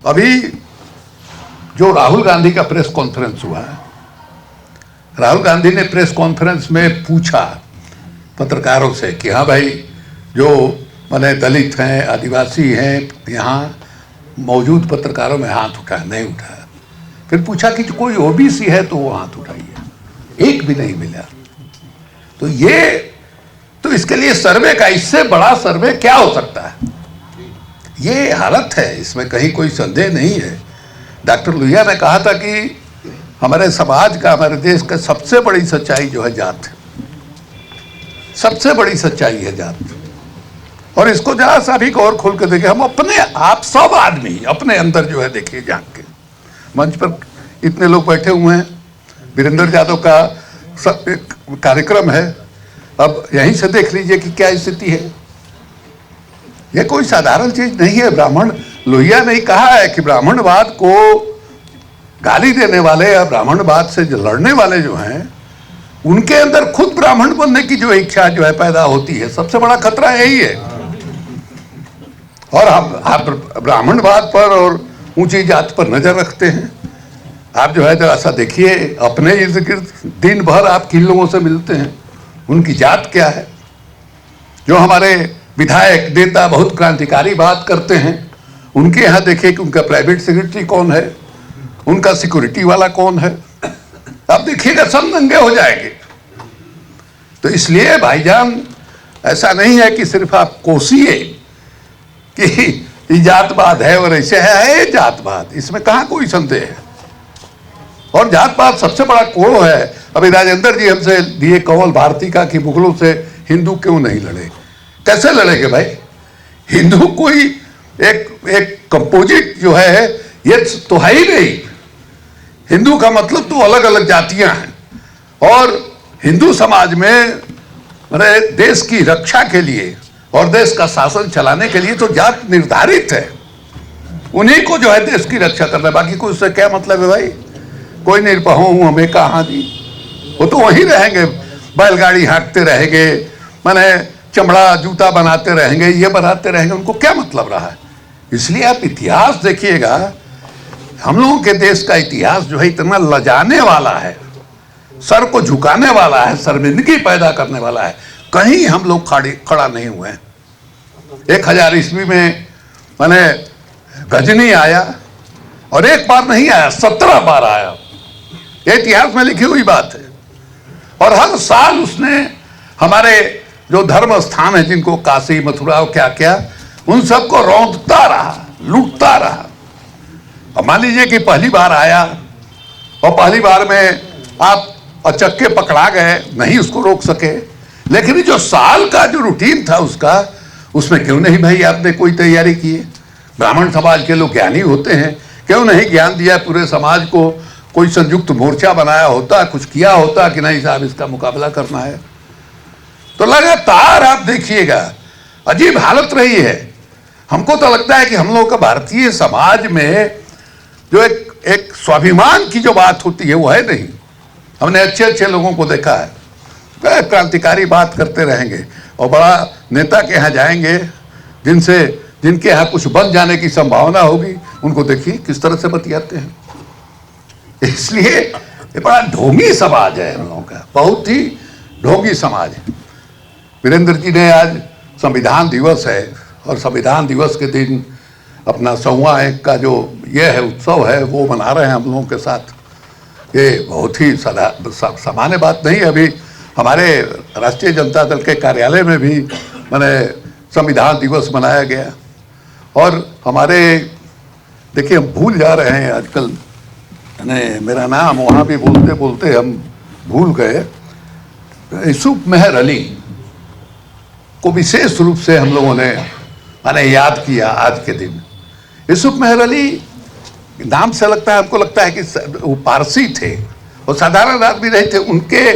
अभी जो राहुल गांधी का प्रेस कॉन्फ्रेंस हुआ है, राहुल गांधी ने प्रेस कॉन्फ्रेंस में पूछा पत्रकारों से कि हाँ भाई, जो माने दलित हैं, आदिवासी हैं, यहाँ मौजूद पत्रकारों में हाथ उठाया, नहीं उठाया। फिर पूछा कि कोई ओबीसी है तो वो हाथ उठाइए, एक भी नहीं मिला। तो इसके लिए सर्वे का, इससे बड़ा सर्वे क्या हो सकता है? ये हालत है, इसमें कहीं कोई संदेह नहीं है। डॉक्टर लोहिया ने कहा था कि हमारे समाज का, हमारे देश का सबसे बड़ी सच्चाई जो है जात है, सबसे बड़ी सच्चाई है जात। और इसको जरा सा भी गौर खोल के देखें, हम अपने, आप सब आदमी अपने अंदर जो है देखिए झांक के। मंच पर इतने लोग बैठे हुए हैं, वीरेंद्र यादव का एक कार्यक्रम है, अब यहीं से देख लीजिए कि क्या स्थिति है। यह कोई साधारण चीज नहीं है। ब्राह्मण, लोहिया ने कहा है कि ब्राह्मणवाद को गाली देने वाले या ब्राह्मणवाद से जो लड़ने वाले जो हैं, उनके अंदर खुद ब्राह्मण बनने की जो इच्छा जो है पैदा होती है, सबसे बड़ा खतरा यही है। और आप ब्राह्मणवाद पर और ऊंची जात पर नजर रखते हैं। आप जो है जरा सा देखिए अपने इर्द गिर्द, दिन भर आप किन लोगों से मिलते हैं, उनकी जात क्या है। जो हमारे विधायक नेता बहुत क्रांतिकारी बात करते हैं, उनके यहाँ देखिए कि उनका प्राइवेट सेक्रेटरी कौन है, उनका सिक्योरिटी वाला कौन है। आप देखिएगा सब नंगे हो जाएंगे। तो इसलिए भाईजान, ऐसा नहीं है कि सिर्फ आप कोसिए कि जातवाद है और ऐसे है जातवाद, इसमें कहाँ कोई संदेह है। और जातवाद सबसे बड़ा कोड़ है। अभी राजेंद्र जी हमसे दिए कौल भारती का कि मुगलों से हिंदू क्यों नहीं लड़े। कैसे लड़ेंगे भाई? हिंदू कोई एक कंपोजिट जो है, ये तो है ही नहीं। हिंदू का मतलब तो अलग अलग जातियां हैं। और हिंदू समाज में माने देश की रक्षा के लिए और देश का शासन चलाने के लिए तो जात निर्धारित है, उन्हीं को जो है देश की रक्षा करना है। बाकी कोई उससे क्या मतलब है भाई? कोई निरपहो हूं हमें कहाँ दी, वो तो वहीं रहेंगे, बैलगाड़ी हाँकते रहेंगे, माने चमड़ा जूता बनाते रहेंगे, ये बनाते रहेंगे, उनको क्या मतलब रहा है? इसलिए आप इतिहास देखिएगा, हम लोगों के देश का इतिहास जो है इतना लजाने वाला है, सर को झुकाने वाला है, शर्मिंदगी पैदा करने वाला है। कहीं हम लोग खड़ा नहीं हुए हैं। 1000 ईस्वी में माने गजनी आया, और एक बार नहीं आया, 17 बार आया। ये इतिहास में लिखी हुई बात है। और हर साल उसने हमारे जो धर्म स्थान है, जिनको काशी मथुरा और क्या क्या, उन सबको रौंदता रहा, लूटता रहा। अब मान लीजिए कि पहली बार आया और पहली बार में आप अचक्के पकड़ा गए, नहीं उसको रोक सके। लेकिन जो साल का जो रूटीन था उसका, उसमें क्यों नहीं भाई आपने कोई तैयारी की है? ब्राह्मण समाज के लोग ज्ञानी होते हैं, क्यों नहीं ज्ञान दिया पूरे समाज को? कोई संयुक्त मोर्चा बनाया होता, कुछ किया होता कि नहीं साहब इसका मुकाबला करना है। तो लगातार आप देखिएगा अजीब हालत रही है। हमको तो लगता है कि हम लोग का भारतीय समाज में जो एक स्वाभिमान की जो बात होती है वो है नहीं। हमने अच्छे अच्छे लोगों को देखा है, क्रांतिकारी बात करते रहेंगे, और बड़ा नेता के यहाँ जाएंगे जिनके यहाँ कुछ बन जाने की संभावना होगी, उनको देखिए किस तरह से बतियाते हैं। इसलिए ये बड़ा ढोंगी समाज है हम लोगों का, बहुत ही ढोंगी समाज है। वीरेंद्र जी ने, आज संविधान दिवस है, और संविधान दिवस के दिन अपना 100वां का जो ये है उत्सव है, वो मना रहे हैं हम लोगों के साथ। ये बहुत ही सामान्य बात नहीं है। अभी हमारे राष्ट्रीय जनता दल के कार्यालय में भी मैंने संविधान दिवस मनाया गया। और हमारे देखिए, हम भूल जा रहे हैं आजकल, मेरा नाम वहाँ भी बोलते बोलते हम भूल गए। यूसुफ मेहर अली को विशेष रूप से हम लोगों ने माने याद किया आज के दिन। यूसुफ मेहर अली नाम से लगता है, हमको लगता है कि वो पारसी थे और साधारण आदमी नहीं थे। उनके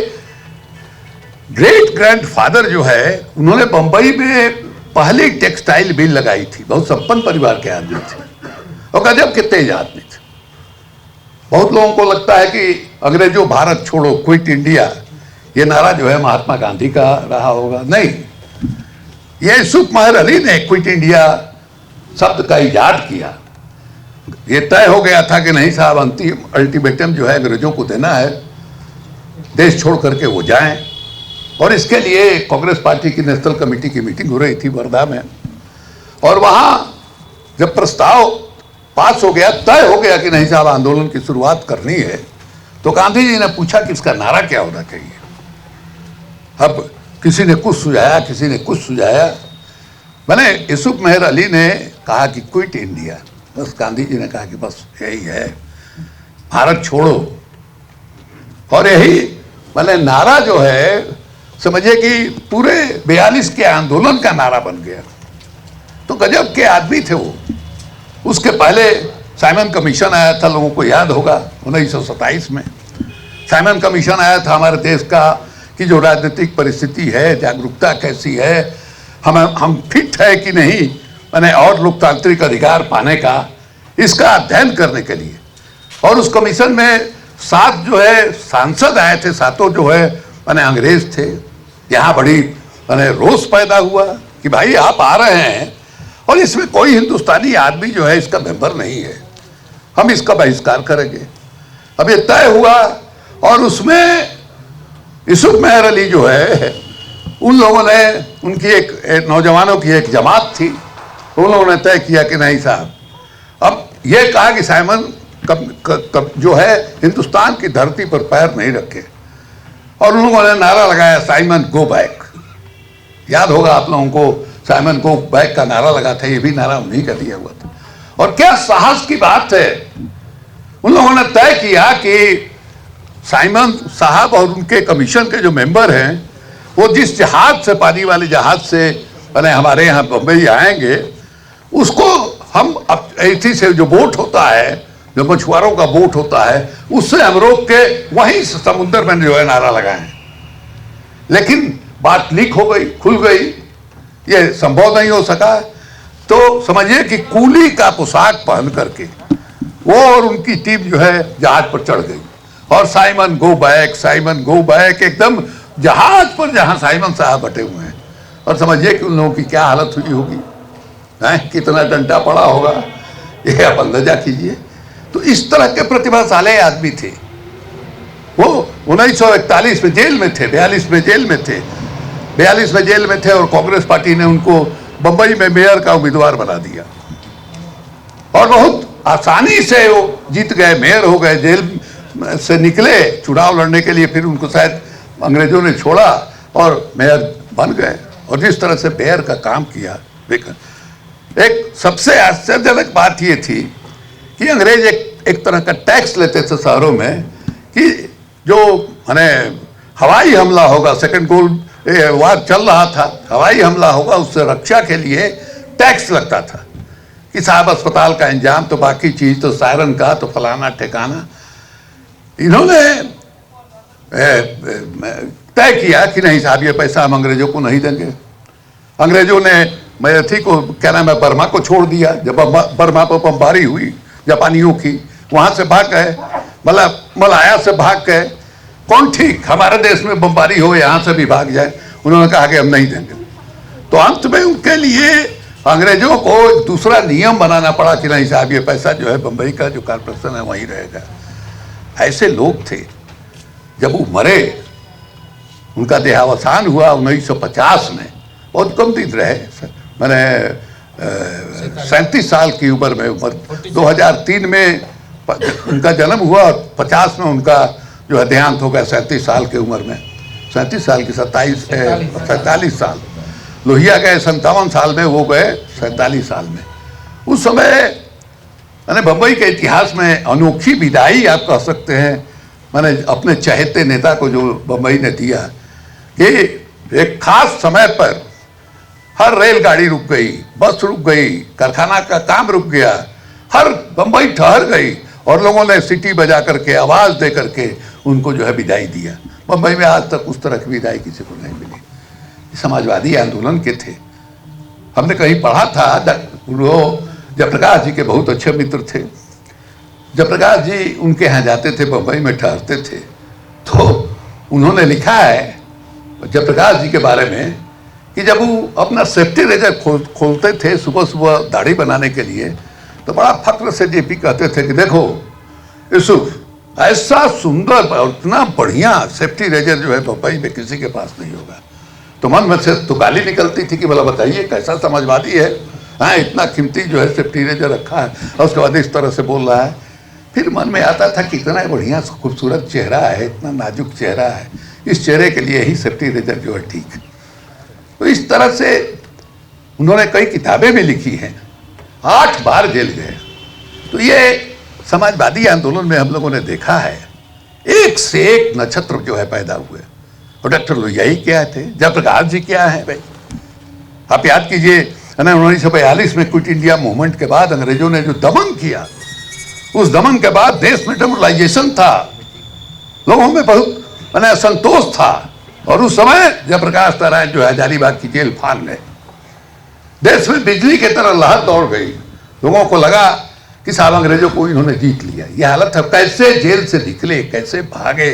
ग्रेट ग्रैंडफादर जो है, उन्होंने बंबई में पहली टेक्सटाइल मिल लगाई थी। बहुत संपन्न परिवार के आदमी थे और गजब के तेज आदमी थे। बहुत लोगों को लगता है कि अंग्रेजों भारत छोड़ो, क्विट इंडिया, ये नारा जो है महात्मा गांधी का रहा होगा। नहीं, ये यूसुफ मेहर अली ने क्विट इंडिया शब्द का इजाद किया। ये तय हो गया था कि नहीं साहब, अंतिम अल्टीमेटम जो है अंग्रेजों को देना है, देश छोड़ करके वो जाएं। और इसके लिए कांग्रेस पार्टी की नेशनल कमेटी की मीटिंग हो रही थी वर्धा में, और वहां जब प्रस्ताव पास हो गया, तय हो गया कि नहीं साहब आंदोलन की शुरुआत करनी है, तो गांधी जी ने पूछा कि इसका नारा क्या होना चाहिए। अब किसी ने कुछ सुझाया, किसी ने कुछ सुझाया। मैंने यूसुफ मेहर अली ने कहा कि क्विट इंडिया, बस गांधी जी ने कहा कि बस यही है, भारत छोड़ो। और यही मैंने नारा जो है समझिए कि पूरे 42 के आंदोलन का नारा बन गया। तो गजब के आदमी थे वो। उसके पहले साइमन कमीशन आया था, लोगों को याद होगा 1927 में साइमन कमीशन आया था हमारे देश का, कि जो राजनीतिक परिस्थिति है, जागरूकता कैसी है, हम फिट है कि नहीं, मैंने और लोकतांत्रिक अधिकार पाने का, इसका अध्ययन करने के लिए। और उस कमीशन में 7 जो है सांसद आए थे, 7 जो है मैंने अंग्रेज थे। यहाँ बड़ी मैंने रोष पैदा हुआ कि भाई आप आ रहे हैं और इसमें कोई हिंदुस्तानी आदमी जो है इसका मेंबर नहीं है, हम इसका बहिष्कार करेंगे। अब ये तय हुआ, और उसमें यूसुफ मेहर अली जो है, उन लोगों ने, उनकी एक नौजवानों की एक जमात थी, उन लोगों ने तय किया कि नहीं साहब, अब ये कहा कि साइमन कब जो है हिंदुस्तान की धरती पर पैर नहीं रखे। और उन लोगों ने नारा लगाया साइमन गो बैक। याद होगा आप लोगों को, साइमन गो बैक का नारा लगा था, ये भी नारा उन्हीं का दिया हुआ था। और क्या साहस की बात है, उन लोगों ने तय किया कि साइमन साहब और उनके कमीशन के जो मेंबर हैं, वो जिस जहाज से, पानी वाले जहाज से मैंने हमारे यहाँ बम्बई आएंगे, उसको हम ऐसी से जो बोट होता है, जो मछुआरों का बोट होता है, उससे हम रोक के वहीं समुद्र में जो है नारा लगाएं। लेकिन बात लीक हो गई, खुल गई, ये संभव नहीं हो सका। तो समझिए कि कूली का पोशाक पहन करके वो और उनकी टीम जो है जहाज पर चढ़ गई, और Simon go back, Simon go back, एकदम जहाज पर जहां साइमन साहब बैठे हुए हैं। और समझिए कि उन लोगों की क्या हालत हुई होगी, कितना डंडा पड़ा होगा, ये आप अंदाजा कीजिए। तो इस तरह के प्रतिभाशाली आदमी थे वो। 1941 में जेल में थे, 42 में जेल में थे, 42 में जेल में थे, और कांग्रेस पार्टी ने उनको बंबई में मेयर का उम्मीदवार बना दिया, और बहुत आसानी से वो जीत गए, मेयर हो गए। जेल से निकले चुनाव लड़ने के लिए, फिर उनको शायद अंग्रेजों ने छोड़ा और मेयर बन गए। और जिस तरह से मेयर का काम किया, एक सबसे आश्चर्यजनक बात ये थी कि अंग्रेज एक तरह का टैक्स लेते थे शहरों में, कि जो माने हवाई हमला होगा, सेकंड गोल्ड वार चल रहा था, हवाई हमला होगा, उससे रक्षा के लिए टैक्स लगता था कि साहब अस्पताल का इंतजाम, तो बाकी चीज, तो सायरन का, तो फलाना ठिकाना। इन्होंने तय किया कि नहीं साहब, ये पैसा हम अंग्रेजों को नहीं देंगे। अंग्रेजों ने मैथी को, क्या नाम है, बर्मा को छोड़ दिया। जब बर्मा पर बमबारी हुई जापानियों की, वहां से भाग गए, मलाया से भाग गए। कौन ठीक, हमारे देश में बमबारी हो, यहां से भी भाग जाए। उन्होंने कहा कि हम नहीं देंगे। तो अंत में उनके लिए अंग्रेजों को एक दूसरा नियम बनाना पड़ा कि नहीं साहब, ये पैसा जो है बंबई का जो कॉर्पोरेशन है वहीं रहेगा। ऐसे लोग थे। जब वो मरे, उनका देहावसान हुआ 1950 में, बहुत कम दिन रहे, मैंने 37 साल की उम्र में, 2003 में उनका जन्म हुआ, और 50 में उनका जो है देहांत हो गया, 37 साल की उम्र में। 37 साल की 47 साल, लोहिया गए 57 साल में, वो गए 47 साल में। उस समय मैंने बम्बई के इतिहास में अनोखी विदाई आप कह सकते हैं, मैंने अपने चहेते नेता को जो बम्बई ने दिया, कि एक खास समय पर हर रेलगाड़ी रुक गई, बस रुक गई, कारखाना का काम रुक गया, हर बम्बई ठहर गई, और लोगों ने सीटी बजा करके, आवाज दे करके उनको जो है विदाई दिया। बम्बई में आज तक उस तरह की विदाई किसी को नहीं मिली। समाजवादी आंदोलन के थे। हमने कहीं पढ़ा था, वो जयप्रकाश जी के बहुत अच्छे मित्र थे। जयप्रकाश जी उनके यहाँ जाते थे, बम्बई में ठहरते थे। तो उन्होंने लिखा है जयप्रकाश जी के बारे में कि जब वो अपना सेफ्टी रेजर खोलते थे सुबह सुबह दाढ़ी बनाने के लिए, तो बड़ा फक्र से जेपी कहते थे कि देखो यूसुफ, ऐसा सुंदर और इतना बढ़िया सेफ्टी रेजर जो है बम्बई में किसी के पास नहीं होगा। तो मन में से तो गाली निकलती थी कि भला बताइए कैसा समाजवादी है, हाँ इतना कीमती जो है सेफ्टी रेजर रखा है और उसके बाद इस तरह से बोल रहा है। फिर मन में आता था कि इतना बढ़िया खूबसूरत चेहरा है, इतना नाजुक चेहरा है, इस चेहरे के लिए ही सेफ्टी रेजर जो है ठीक है। तो इस तरह से उन्होंने कई किताबें भी लिखी हैं, 8 बार जेल गए। तो ये समाजवादी आंदोलन में हम लोगों ने देखा है एक से एक नक्षत्र जो है पैदा हुए। और डॉक्टर लोहिया ही क्या थे, जयप्रकाश जी क्या है भाई, आप याद कीजिए 1942 में क्विट इंडिया मूवमेंट के बाद अंग्रेजों ने जो दमन किया, उस दमन के बाद देश में डेमोरलाइजेशन था, लोगों में बहुत असंतोष था। और उस समय जयप्रकाश नारायण जो है हजारीबाग की जेल फाड़ गए, देश में बिजली की तरह लहर दौड़ गई, लोगों को लगा कि साहब अंग्रेजों को इन्होंने जीत लिया। यह हालत है, कैसे जेल से निकले, कैसे भागे,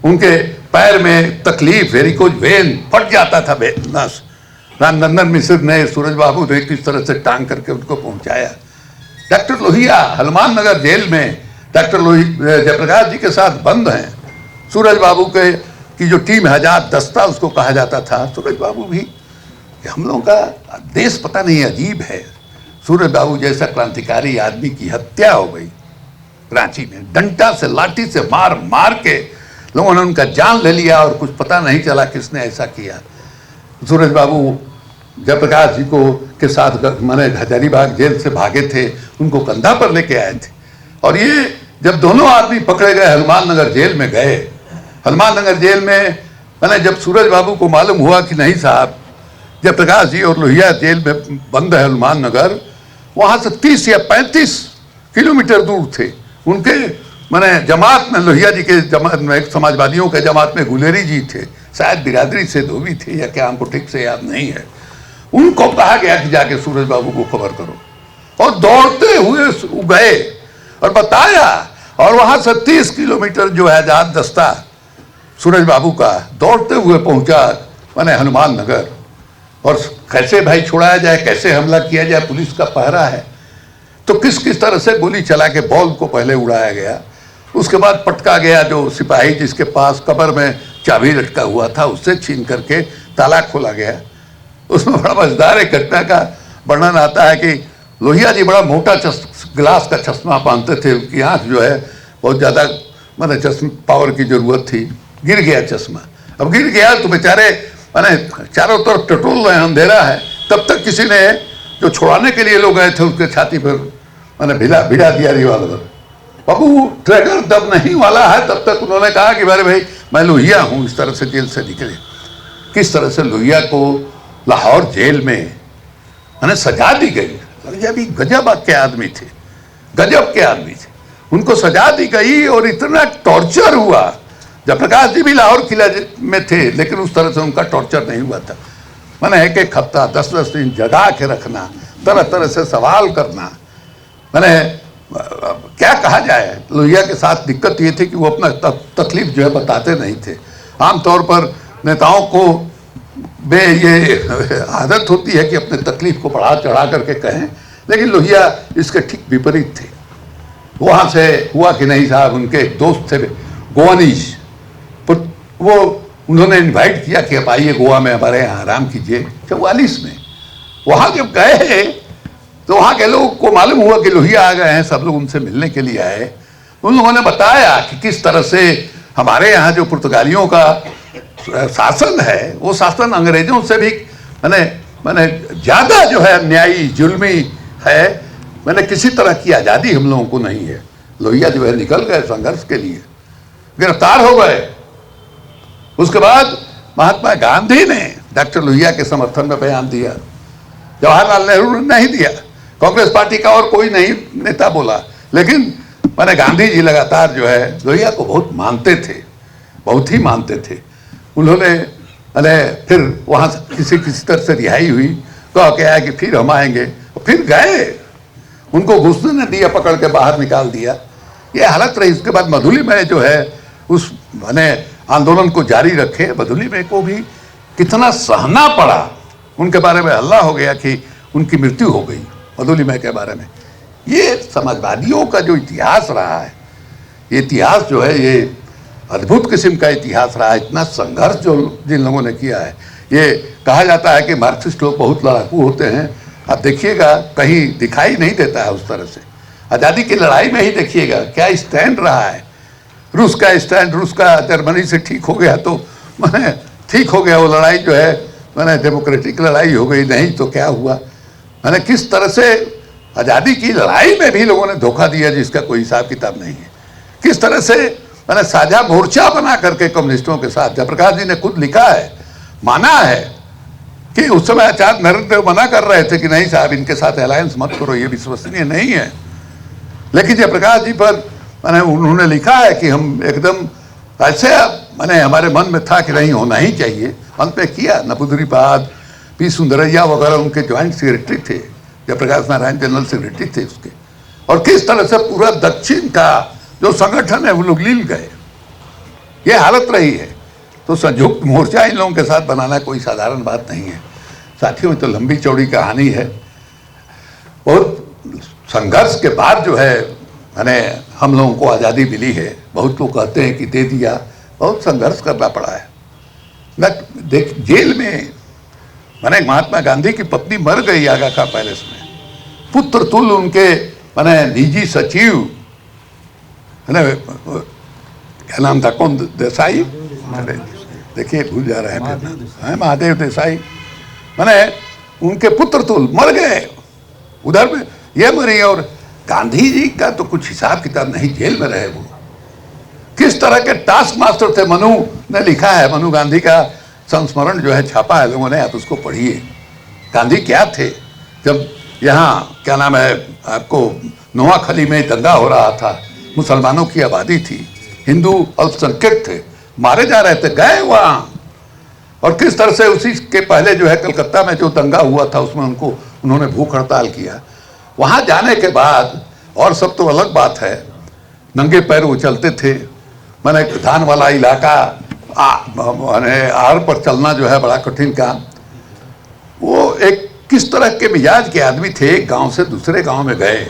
उनके पैर में तकलीफ, वेरिकोज वेन फट जाता था नस। रामनंदन मिश्र ने, सूरज बाबू ने किस तरह से टांग करके उनको पहुंचाया। डॉक्टर लोहिया हनुमान नगर जेल में डॉक्टर जयप्रकाश जी के साथ बंद हैं। सूरज बाबू के की जो टीम है, आजाद दस्ता उसको कहा जाता था, सूरज बाबू भी, हम लोगों का देश पता नहीं अजीब है। सूरज बाबू जैसा क्रांतिकारी आदमी की हत्या हो गई रांची में, डंडा से लाठी से मार मार के लोगों ने उनका जान ले लिया और कुछ पता नहीं चला किसने ऐसा किया। सूरज बाबू जयप्रकाश जी को के साथ मैंने हजारीबाग जेल से भागे थे, उनको कंधा पर लेके आए थे। और ये जब दोनों आदमी पकड़े गए हनुमान नगर जेल में गए, हनुमान नगर जेल में मैंने जब सूरज बाबू को मालूम हुआ कि नहीं साहब जयप्रकाश जी और लोहिया जेल में बंद है हनुमान नगर, वहाँ से 30 या 35 किलोमीटर दूर थे उनके मैंने जमात में, लोहिया जी के जमात में, समाजवादियों के जमात में गुलेरी जी थे, शायद बिरादरी से धोबी थे या क्या, हमको ठीक से याद नहीं है। उनको कहा गया कि जाके सूरज बाबू को खबर करो, और दौड़ते हुए गए और बताया। और वहाँ से 30 किलोमीटर जो है आजाद दस्ता सूरज बाबू का दौड़ते हुए पहुँचा मैंने हनुमान नगर। और कैसे भाई छुड़ाया जाए, कैसे हमला किया जाए, पुलिस का पहरा है। तो किस किस तरह से गोली चला के बॉल को पहले उड़ाया गया, उसके बाद पटका गया जो सिपाही जिसके पास कबर में चाबी लटका हुआ था, उससे छीन करके ताला खोला गया। उसमें बड़ा मजेदार एक घटना का वर्णन आता है कि लोहिया जी बड़ा मोटा ग्लास का चश्मा पहनते थे, उनकी आँख जो है बहुत ज़्यादा मैंने चश्मा पावर की ज़रूरत थी, गिर गया चश्मा। अब गिर गया तो बेचारे मैंने चारों तरफ टटोल रहे हैं, अंधेरा है, तब तक किसी ने जो छुड़ाने के लिए लोग गए थे उसके छाती पर मैंने भिड़ा दिया रिवॉल्वर। बाबू ट्रिगर दब नहीं वाला है, तब तक उन्होंने कहा कि मेरे भाई मैं लोहिया हूँ, इस तरह से जेल से निकले। किस तरह से लोहिया को लाहौर जेल में मैंने सजा दी गई। अभी गजब के आदमी थे, गजब के आदमी थे, उनको सजा दी गई और इतना टॉर्चर हुआ। जयप्रकाश जी भी लाहौर किला में थे, लेकिन उस तरह से उनका टॉर्चर नहीं हुआ था। मैंने एक हफ्ता 10-10 दिन जगा के रखना, तरह तरह से सवाल करना। मैंने क्या कहा जाए, लोहिया के साथ दिक्कत ये थी कि वो अपना तकलीफ जो है बताते नहीं थे। आमतौर पर नेताओं को ये आदत होती है कि अपने तकलीफ को बढ़ा चढ़ा करके कहें, लेकिन लोहिया इसके ठीक विपरीत थे। वहाँ से हुआ कि नहीं साहब, उनके एक दोस्त थे गोवानीज, वो उन्होंने इनवाइट किया कि आप आइए गोवा में हमारे यहाँ आराम कीजिए 44 में। वहाँ जब गए तो वहाँ के लोग को मालूम हुआ कि लोहिया आ गए हैं, सब लोग उनसे मिलने के लिए आए। उन लोगों ने बताया कि किस तरह से हमारे यहाँ जो पुर्तगालियों का शासन है, वो शासन अंग्रेजों से भी मैंने ज़्यादा जो है अन्यायी जुल्मी है। मैंने किसी तरह की आज़ादी हम लोगों को नहीं है। लोहिया जो है निकल गए संघर्ष के लिए, गिरफ्तार हो गए। उसके बाद महात्मा गांधी ने डॉक्टर लोहिया के समर्थन में बयान दिया, जवाहरलाल नेहरू ने नहीं दिया, कांग्रेस पार्टी का और कोई नहीं नेता बोला, लेकिन मैंने गांधी जी लगातार जो है लोहिया को बहुत मानते थे, बहुत ही मानते थे। उन्होंने फिर वहाँ से किसी तरह से रिहाई हुई, कहा कि आया कि फिर हम आएंगे, फिर गए, उनको घुसने नहीं दिया, पकड़ के बाहर निकाल दिया। ये हालत रही। उसके बाद मधुली में जो है उस आंदोलन को जारी रखे। मधुली में को भी कितना सहना पड़ा, उनके बारे में हल्ला हो गया कि उनकी मृत्यु हो गई मधुली में के बारे में। ये समाजवादियों का जो इतिहास रहा है, ये इतिहास जो है ये अद्भुत किस्म का इतिहास रहा है। इतना संघर्ष जो जिन लोगों ने किया है, ये कहा जाता है कि मार्क्सिस्ट लोग बहुत लड़ाकू होते हैं। आप देखिएगा कहीं दिखाई नहीं देता है उस तरह से। आज़ादी की लड़ाई में ही देखिएगा क्या स्टैंड रहा है। रूस का स्टैंड, रूस का जर्मनी से ठीक हो गया तो मैंने ठीक हो गया, वो लड़ाई जो है मैंने डेमोक्रेटिक लड़ाई हो गई, नहीं तो क्या हुआ। मैंने किस तरह से आज़ादी की लड़ाई में भी लोगों ने धोखा दिया जिसका कोई हिसाब किताब नहीं है। किस तरह से मैंने साझा मोर्चा बना करके कम्युनिस्टों के साथ, जयप्रकाश जी ने खुद लिखा है, माना है कि उस समय आचार्य नरेंद्र देव मना कर रहे थे कि नहीं साहब इनके साथ अलायंस मत करो, ये विश्वसनीय नहीं है। लेकिन जयप्रकाश जी पर मैंने उन्होंने लिखा है कि हम एकदम ऐसे मैंने हमारे मन में था कि नहीं होना ही चाहिए, अंत में किया। नपुदरीपाद, पी सुंदरैया वगैरह उनके ज्वाइंट सेक्रेटरी थे, जयप्रकाश नारायण जनरल सेक्रेटरी थे उसके। और किस तरह से पूरा दक्षिण का जो संगठन है वो लोग लील गए, ये हालत रही है। तो संयुक्त मोर्चा इन लोगों के साथ बनाना कोई साधारण बात नहीं है। साथियों में तो लंबी चौड़ी कहानी है। बहुत संघर्ष के बाद जो है मैंने हम लोगों को आज़ादी मिली है। बहुत लोग कहते हैं कि दे दिया, बहुत संघर्ष करना पड़ा है। न देख जेल में मैंने महात्मा गांधी की पत्नी मर गई आगा खां पैलेस में, पुत्र तुल उनके मैंने निजी सचिव मैंने क्या नाम था, कौन देसाई, देखिए भूल जा रहे हैं, महादेव देसाई, मैंने उनके पुत्र तुल मर गए उधर में, ये मरी। और गांधी जी का तो कुछ हिसाब किताब नहीं, जेल में रहे वो। किस तरह के टास्क मास्टर थे। मनु ने लिखा है, मनु गांधी का संस्मरण जो है छापा है लोगों ने, आप उसको पढ़िए। गांधी क्या थे जब यहाँ क्या नाम है आपको नोआखली में दंगा हो रहा था, मुसलमानों की आबादी थी, हिंदू अल्पसंख्यक थे, मारे जा रहे थे, गए वहाँ। और किस तरह से उसी के पहले जो है कलकत्ता में जो दंगा हुआ था उसमें उन्होंने भूख हड़ताल किया। वहाँ जाने के बाद और सब तो अलग बात है, नंगे पैर वो चलते थे। मैंने धान वाला इलाका आर पर चलना जो है बड़ा कठिन काम। वो एक किस तरह के मिजाज के आदमी थे। एक गांव से दूसरे गांव में गए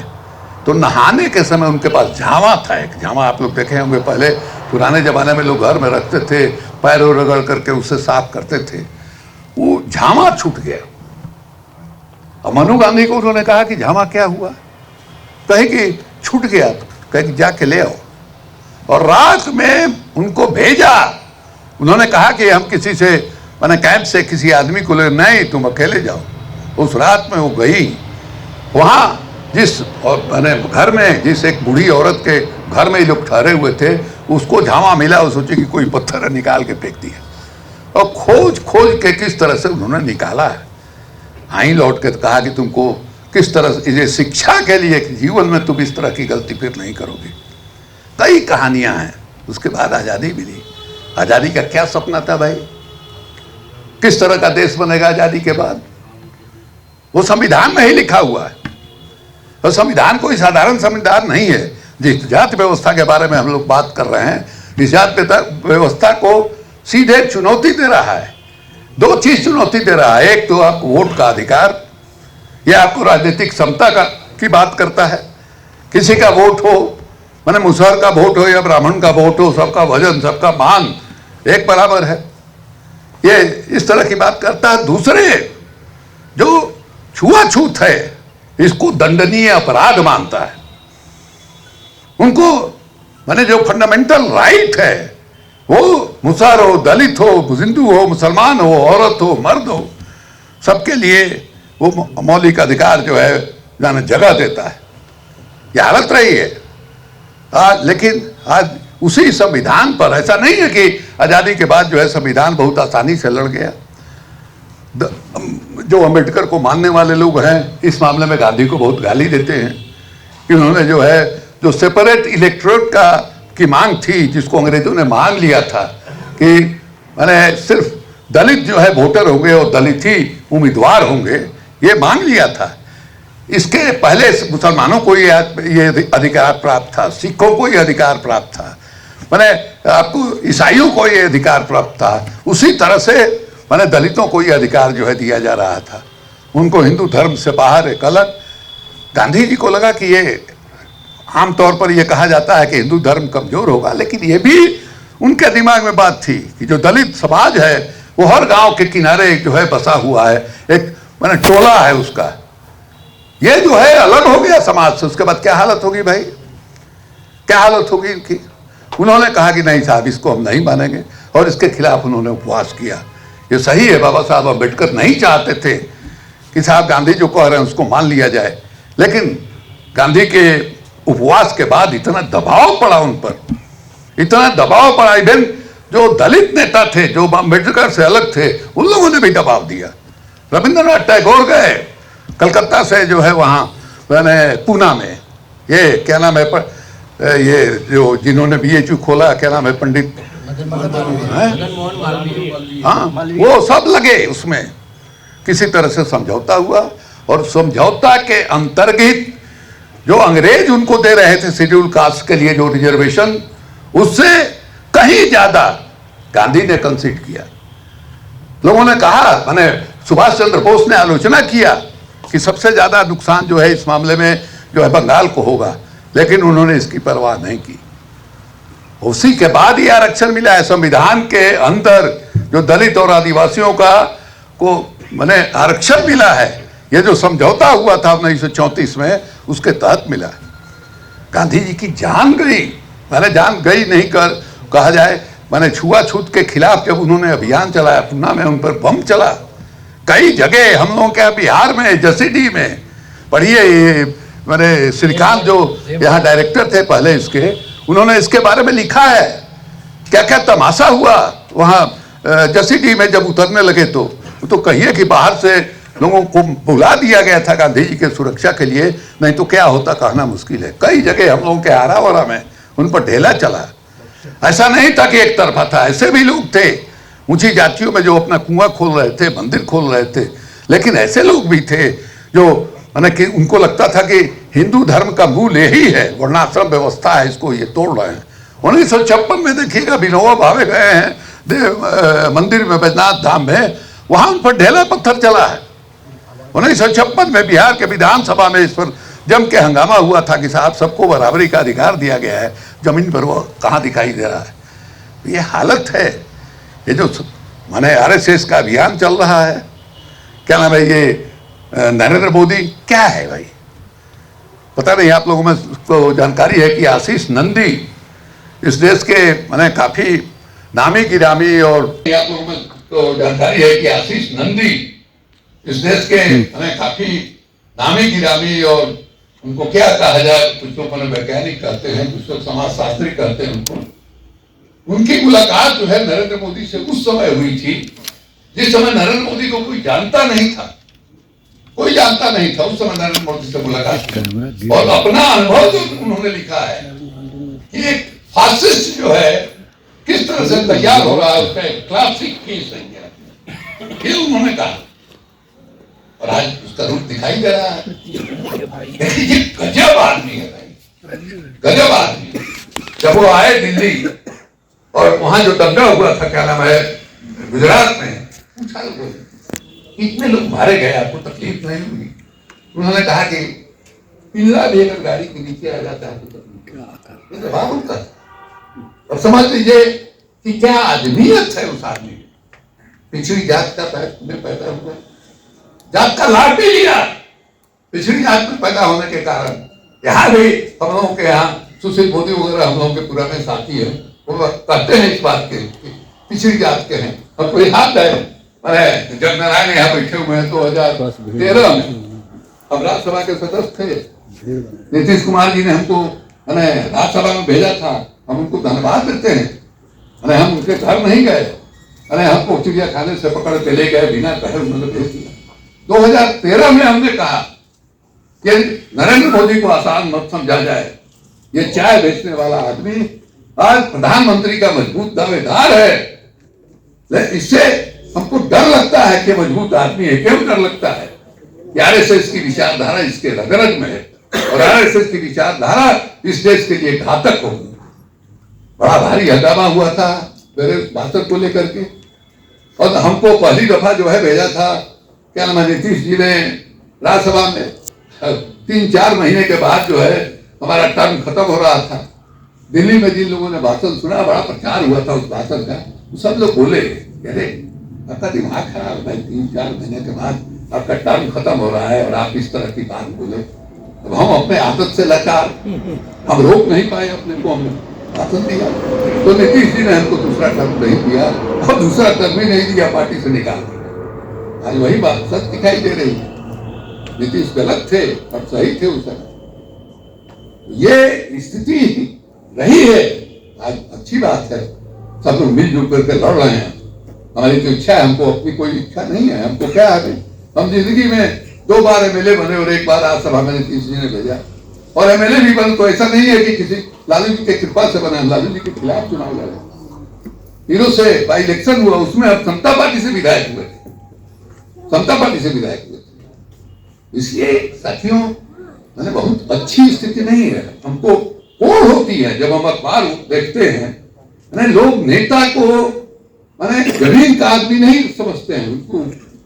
तो नहाने के समय उनके पास झावा था, एक झावा आप लोग देखे होंगे, पहले पुराने ज़माने में लोग घर में रखते थे, पैरों रगड़ करके उससे साफ करते थे। वो झावा छूट गया और मनु गांधी को उन्होंने कहा कि झावा क्या हुआ, कहे कि छूट गया, तो कहे कि जाके ले आओ। और रात में उनको भेजा, उन्होंने कहा कि हम किसी से मैंने कैंप से किसी आदमी को ले, नहीं तुम अकेले जाओ। उस रात में वो गई वहाँ, जिस और मैंने घर में जिस एक बूढ़ी औरत के घर में ही लोग ठहरे हुए थे, उसको झावा मिला। वो सोचे कि कोई पत्थर निकाल के फेंक दिया और खोज खोज के किस तरह से उन्होंने निकाला है। आई लौट के कहा कि तुमको किस तरह से ये शिक्षा के लिए कि जीवन में तुम इस तरह की गलती फिर नहीं करोगे। कई कहानियां हैं। उसके बाद आज़ादी मिली। आज़ादी का क्या सपना था भाई, किस तरह का देश बनेगा आज़ादी के बाद, वो संविधान में ही लिखा हुआ है। और संविधान कोई साधारण संविधान नहीं है। जिस जाति व्यवस्था के बारे में हम लोग बात कर रहे हैं, इस जाति व्यवस्था को सीधे चुनौती दे रहा है। दो चीज चुनौती दे रहा है, एक तो आपको वोट का अधिकार, यह आपको राजनीतिक समता की बात करता है। किसी का वोट हो, माने मुसहर का वोट हो या ब्राह्मण का वोट हो, सबका वजन सबका मान एक बराबर है, ये इस तरह की बात करता है। दूसरे जो छुआछूत है इसको दंडनीय अपराध मानता है। उनको माने जो फंडामेंटल राइट है वो मुसहर हो, दलित हो, हिंदू हो, मुसलमान हो, औरत हो, मर्द हो, सबके लिए वो मौलिक अधिकार जो है जाने जगह देता है। यह हालत रही है। लेकिन आज उसी संविधान पर, ऐसा नहीं है कि आज़ादी के बाद जो है संविधान बहुत आसानी से लड़ गया। जो अम्बेडकर को मानने वाले लोग हैं इस मामले में गांधी को बहुत गाली देते हैं कि उन्होंने जो है जो सेपरेट इलेक्टोरेट की मांग थी, जिसको अंग्रेजों ने मांग लिया था कि मैंने सिर्फ दलित जो है वोटर होंगे और दलित ही उम्मीदवार होंगे, ये मांग लिया था। इसके पहले मुसलमानों को ये अधिकार प्राप्त था, सिखों को ये अधिकार प्राप्त था, मैंने आपको ईसाइयों को ये अधिकार प्राप्त था। उसी तरह से मैंने दलितों को ये अधिकार जो है दिया जा रहा था। उनको हिंदू धर्म से बाहर एक अलग गांधी जी को लगा कि ये आमतौर पर यह कहा जाता है कि हिंदू धर्म कमजोर होगा, लेकिन यह भी उनके दिमाग में बात थी कि जो दलित समाज है वो हर गांव के किनारे जो है बसा हुआ है, एक माने टोला है उसका, ये जो है अलग हो गया समाज से, उसके बाद क्या हालत होगी भाई, क्या हालत होगी इनकी। उन्होंने कहा कि नहीं साहब, इसको हम नहीं मानेंगे, और इसके खिलाफ उन्होंने उपवास किया। ये सही है, बाबा साहब अम्बेडकर नहीं चाहते थे कि साहब गांधी जो कह रहे हैं उसको मान लिया जाए, लेकिन गांधी के उपवास के बाद इतना दबाव पड़ा उन पर, इतना दबाव पड़ा, इवन जो दलित नेता थे जो अम्बेडकर से अलग थे उन लोगों ने भी दबाव दिया। रविंद्रनाथ टैगोर गए कलकत्ता से जो है वहाँ मैंने पूना में, ये क्या नाम है ये जो जिन्होंने BHU खोला, क्या नाम है, पंडित हाँ, वो सब लगे उसमें, किसी तरह से समझौता हुआ, और समझौता के अंतर्गत जो अंग्रेज उनको दे रहे थे शेड्यूल कास्ट के लिए जो रिजर्वेशन, उससे कहीं ज्यादा गांधी ने कंसीड किया। लोगों ने कहा, माने सुभाष चंद्र बोस ने आलोचना किया कि सबसे ज्यादा नुकसान जो है इस मामले में जो है बंगाल को होगा, लेकिन उन्होंने इसकी परवाह नहीं की। उसी के बाद ही आरक्षण मिला है। संविधान के अंदर जो दलित और आदिवासियों को माने आरक्षण मिला है, ये जो समझौता हुआ था 1934 में, उसके तहत मिला है। गांधी जी की जान गई, मैंने जान गई नहीं कर कहा जाए, मैंने छुआछूत के खिलाफ जब उन्होंने अभियान चलाया, पूना में उन पर बम चला, कई जगह हम लोगों के बिहार में जसीडीह में पढ़िए, मैंने श्रीकांत जो यहाँ डायरेक्टर थे पहले इसके, उन्होंने इसके बारे में लिखा है, क्या क्या तमाशा हुआ वहाँ जसीडीह में जब उतरने लगे तो कहिए कि बाहर से लोगों को बुला दिया गया था गांधी जी के सुरक्षा के लिए, नहीं तो क्या होता कहना मुश्किल है। कई जगह हम लोगों के आरावरा में उन पर ढेला चला। ऐसा नहीं था कि एक तरफा था, ऐसे भी लोग थे ऊंची जातियों में जो अपना कुआं खोल रहे थे, मंदिर खोल रहे थे, लेकिन ऐसे लोग भी थे जो माने कि उनको लगता था कि हिंदू धर्म का मूल यही है, वर्णाश्रम व्यवस्था है, इसको ये तोड़ रहे हैं। 1956 में देखिएगा विनोबा भावे गए हैं मंदिर में, बैजनाथ धाम में, वहां उन पर ढेला पत्थर चला है। 1956 में बिहार के विधानसभा में इस पर जम के हंगामा हुआ था कि साहब सबको बराबरी का अधिकार दिया गया है, जमीन पर वो कहाँ दिखाई दे रहा है। ये हालत है। ये जो माने RSS का अभियान चल रहा है, क्या नाम है, ये नरेंद्र मोदी क्या है भाई, पता नहीं आप लोगों में को जानकारी है कि आशीष नंदी इस देश के माने काफी नामी गिरामी, और आप लोगों में तो जानकारी है कि आशीष नंदी इस देश के माने काफी नामी गिरामी, और उनको क्या कहा जाए, कुछ लोग वैज्ञानिक कहते हैं, कुछ लोग समाजशास्त्री कहते हैं उनको। उनकी मुलाकात जो है नरेंद्र मोदी से उस समय हुई थी जिस समय नरेंद्र मोदी को कोई जानता नहीं था, कोई जानता नहीं था। उस समय नरेंद्र मोदी से मुलाकात की और अपना अनुभव जो उन्होंने लिखा है कि एक फासिस्ट जो है किस तरह से तैयार हो रहा है, उसका एक क्लासिक केस है, ये उन्होंने कहा, और आज उसका रूप दिखाई दे रहा है। ये गजब आदमी है भाई, गजब आदमी। जब वो आए दिल्ली और वहां जो दंगा हुआ था, क्या नाम है, गुजरात में, पूछा इतने लोग मारे गए, आपको तकलीफ नहीं हुई? उन्होंने कहा कि पिल्ला भी अगर गाड़ी के नीचे आ जाता है तो तकलीफ, जवाब उनका। और समझ लीजिए कि क्या आदमियत है उस आदमी में। पिछड़ी जात का पैदा हुआ, जात का लाभ भी लिया, पिछड़ी जात में पैदा होने के कारण। यहाँ भी हम लोगों के यहाँ सुशील मोदी वगैरह हम लोगों के पुराने साथी हैं, वो कहते हैं इस बात के पिछड़ी जात के हैं। और कोई याद है, अरे जब नारायण यहाँ बैठे हुए हैं 2013 में, हम राज्यसभा के सदस्य थे, नीतीश कुमार जी ने हमको राज्यसभा में भेजा था, हम उनको धन्यवाद देते हैं। अरे हम उनके घर नहीं गए, अरे हमको चिड़िया खाने से पकड़ के ले गए, बिना कहे उन्होंने भेज दिया। 2013 में हमने कहा कि नरेंद्र मोदी को आसान मत समझा जाए, ये चाय बेचने वाला आदमी आज प्रधानमंत्री का मजबूत दावेदार है। इससे हमको डर लगता है कि मजबूत आदमी है। क्यों डर लगता है? RSS की विचारधारा इसके रग रग में है, और RSS की विचारधारा इस देश के लिए घातक होगी। बड़ा भारी हंगामा हुआ था मेरे भाषण को लेकर के, और हमको पहली दफा जो है भेजा था, क्या नाम है, नीतीश जी ने राज्यसभा में 3-4 महीने के बाद जो है हमारा टर्म खत्म हो रहा था, दिल्ली में जिन लोगों ने भाषण सुना, बड़ा प्रचार हुआ था उस भाषण का, सब लोग बोले अरे आपका दिमाग खराब है भाई, 3-4 महीने के बाद आपका टर्म खत्म हो रहा है और आप इस तरह की बात बोले। अब हम अपने आदत से लाचार, हम रोक नहीं पाए अपने को, हमने भाषण दिया तो नीतीश जी ने हमको दूसरा टर्म नहीं दिया और दूसरा टर्म ही नहीं दिया, पार्टी से निकाल दिया। आज वही बात सच दिखाई दे रही है, नीतीश गलत थे और सही थे उस समय। ये स्थिति रही है, आज अच्छी बात है, सब लोग मिलजुल करके लड़ रहे हैं। हमारी तो इच्छा है, हमको अपनी कोई इच्छा नहीं है, हमको क्या है, हम जिंदगी में 2 बार एमएलए बने और 1 बार राज्यसभा में नीतीश जी ने भेजा, और एमएलए भी बने तो ऐसा नहीं है कि किसी लालू जी के कृपा से बना, लालू जी के खिलाफ चुनाव लड़े, हीरो से बाई इलेक्शन हुआ, उसमें अब समता पार्टी से विधायक हुए थे, समता पार्टी से विधायक हुए थे। इसलिए साथियों मैंने बहुत अच्छी स्थिति नहीं है, हमको कोड़ होती है जब हम अखबार देखते हैं, लोग नेता को मैंने जमीन का आदमी नहीं समझते हैं, उनको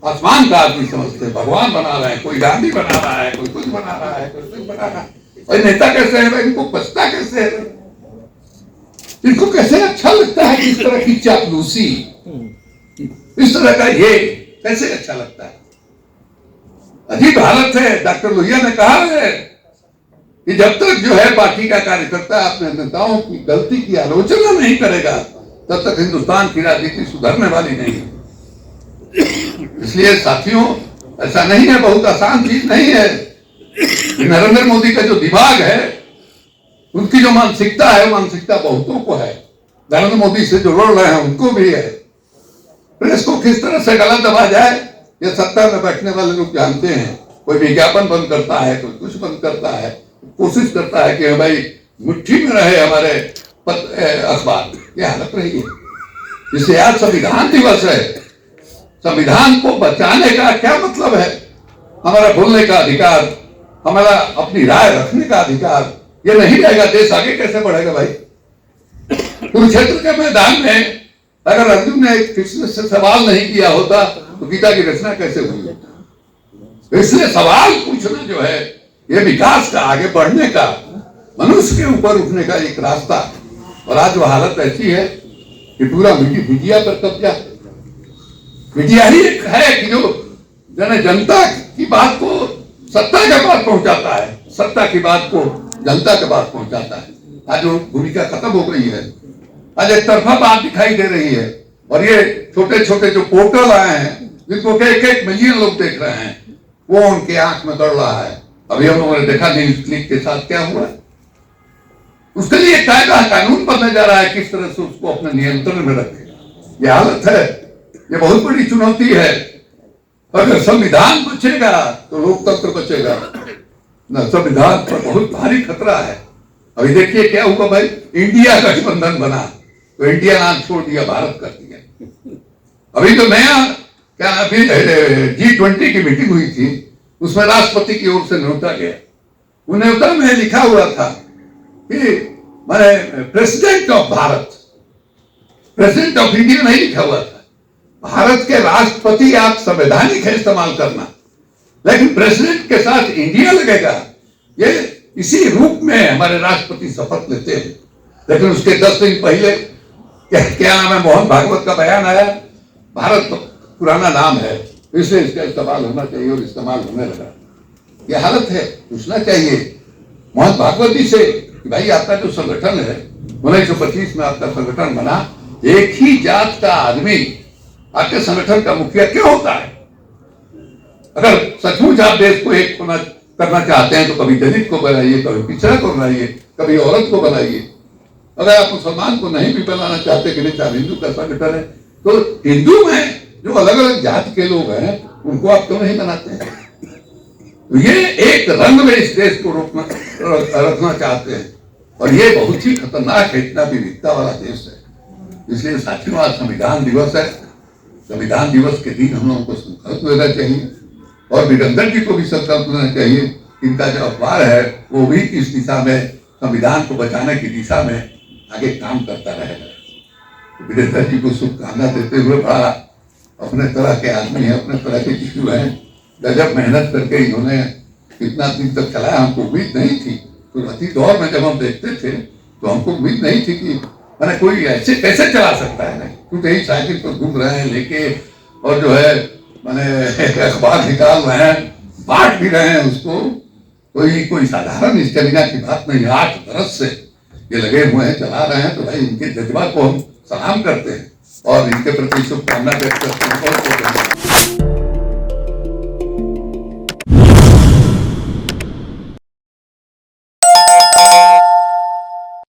आसमान का आदमी समझते हैं, भगवान बना रहे हैं, कोई गांधी बना रहा है, कोई कुछ बना रहा है, कोई कुछ बना रहा है। और नेता कैसे है, इनको बचता कैसे है, इनको कैसे अच्छा लगता है इस तरह की चापलूसी, इस तरह का ये कैसे अच्छा लगता है। अजीब हालत है। डॉक्टर लोहिया ने कहा है कि जब तक जो है पार्टी का कार्यकर्ता अपने नेताओं की गलती की आलोचना नहीं करेगा, तब तक हिंदुस्तान की राजनीति सुधरने वाली नहीं है। इसलिए साथियों ऐसा नहीं है, बहुत आसान चीज नहीं है। नरेंद्र मोदी का जो दिमाग है, उनकी जो मानसिकता है, मानसिकता बहुतों को है, नरेंद्र मोदी से जो लड़ रहे हैं उनको भी है। प्रेस को किस तरह से गलत दबा जाए, ये सत्ता में बैठने वाले लोग जानते हैं। कोई विज्ञापन बंद करता है, कोई कुछ बंद करता है, कोशिश करता है कि भाई मुट्ठी में रहे हमारे अखबार। ये हालत रही है। इसलिए आज संविधान दिवस है, संविधान को बचाने का क्या मतलब है, हमारा बोलने का अधिकार, हमारा अपनी राय रखने का अधिकार, ये नहीं रहेगा, देश आगे कैसे बढ़ेगा भाई। कुरुक्षेत्र के मैदान में अगर अर्जुन ने कृष्ण से सवाल नहीं किया होता तो गीता की रचना कैसे हुई। इसलिए सवाल पूछना जो है, ये विकास का, आगे बढ़ने का, मनुष्य के ऊपर उठने का एक रास्ता। और आज वो हालत ऐसी है कि पूरा मीडिया पर कब्जा। मीडिया ही एक है कि जो जनता की बात को सत्ता के पास पहुंचाता है, सत्ता की बात को जनता के पास पहुंचाता है। आज वो भूमिका खत्म हो गई है, आज एक तरफा बात दिखाई दे रही है। और ये छोटे छोटे जो पोर्टल आए हैं, जिनको 1-1 मिलियन लोग देख रहे हैं, वो उनके आंख में गड़ रहा है। अभी हम लोगों ने देखा न्यूज़ क्लिक के साथ क्या हुआ, उसके लिए कायदा कानून बनने जा रहा है, किस तरह से उसको अपने नियंत्रण में रखेगा। ये हालत है, ये बहुत बड़ी चुनौती है। अगर संविधान बचेगा तो लोकतंत्र बचेगा, न संविधान पर बहुत भारी खतरा है। अभी देखिए क्या हुआ भाई, इंडिया गठबंधन बना तो इंडिया नाम छोड़ दिया, भारत कर दिया। अभी तो नया क्या, अभी G20 की मीटिंग हुई थी, उसमें राष्ट्रपति की ओर से न्योता गया। उन न्योता में लिखा हुआ था कि माने president of Bharat, president of India नहीं लिखा हुआ था। भारत के राष्ट्रपति आप संवैधानिक है इस्तेमाल करना, लेकिन प्रेसिडेंट के साथ इंडिया लगेगा। ये इसी रूप में हमारे राष्ट्रपति शपथ लेते हैं। लेकिन उसके 10 दिन पहले क्या नाम है, मोहन भागवत का बयान आया, भारत तो पुराना नाम है, इसलिए इसका इस्तेमाल होना चाहिए, और इस्तेमाल होने लगा। ये हालत है। पूछना चाहिए मोहन भागवत जी से कि भाई आपका जो संगठन है, 1925 में आपका संगठन बना, एक ही जात का आदमी आपके संगठन का मुखिया क्यों होता है? अगर सचमुच आप देश को एक करना चाहते हैं तो कभी दलित को बनाइए, कभी पिछड़ा को बनाइए, कभी औरत को बनाइए। अगर आप मुसलमान को नहीं भी बनाना चाहते कि नहीं, हिंदू का संगठन है, तो हिंदू में जो अलग अलग जाति के लोग हैं उनको आप क्यों नहीं बनाते हैं? तो ये एक रंग में इस देश को रखना चाहते हैं, और ये बहुत ही खतरनाक है, इतना विविधता वाला देश है। इसलिए साथियों आज संविधान दिवस है। संविधान दिवस के दिन हम लोगों को संकल्प लेना चाहिए, और वीरेंद्र जी को भी संकल्प लेना चाहिए। इनका जो अखबार है वो भी इस दिशा में, संविधान को बचाने की दिशा में आगे काम करता रहेगा। वीरेंद्र जी को शुभकामना देते हुए, बड़ा अपने तरह के आदमी है, अपने तरह के जीव हैं, गजब मेहनत करके इन्होंने इतना दिन तक चला है, हमको उम्मीद नहीं थी। शुरुआती दौर में जब हम देखते थे तो हमको उम्मीद नहीं थी कि मैंने कोई ऐसे कैसे चला सकता है। नहीं, क्योंकि यही साइकिल पर घूम रहे हैं लेके, और जो है मैंने अखबार निकाल रहे हैं, बांट भी रहे हैं उसको। कोई साधारण स्टेमिना की बात नहीं। 8 बरस से ये लगे हुए हैं, चला रहे हैं, तो भाई इनके जज्बा को हम सलाम करते हैं और इनके प्रति शुभकामना व्यक्त करते हैं। बहुत बहुत धन्यवाद।